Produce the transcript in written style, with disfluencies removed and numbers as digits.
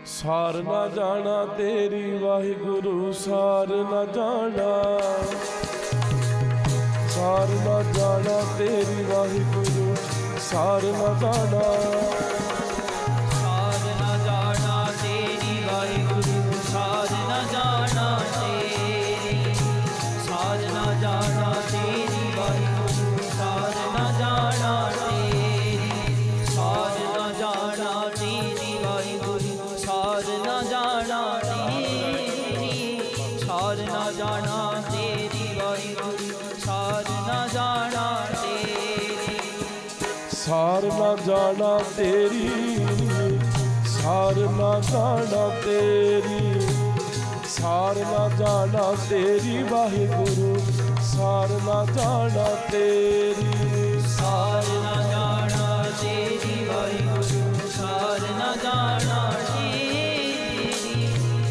सार ना जाना तेरी वाहिगुरु, सार ना जाना, सार ना जाना तेरी वाहिगुरु, सार ना जाना, सार ना जाना तेरी वाहिगुरु, सार ना जाना तेरी, सार ना जाना तेरी वाहिगुरु, सार ना जाना तेरी, सार ना जाना तेरी वाहिगुरु, सार ना जाना तेरी, सार ना जाना तेरी वाहिगुरु, सार ना जाना तेरी, सार ना जाना तेरी, सार ना जाना तेरी, सार ना जाना तेरी वाहिगुरु, सार ना जाना तेरी, सार ना जाना तेरी वाहिगुरु, सार ना जाना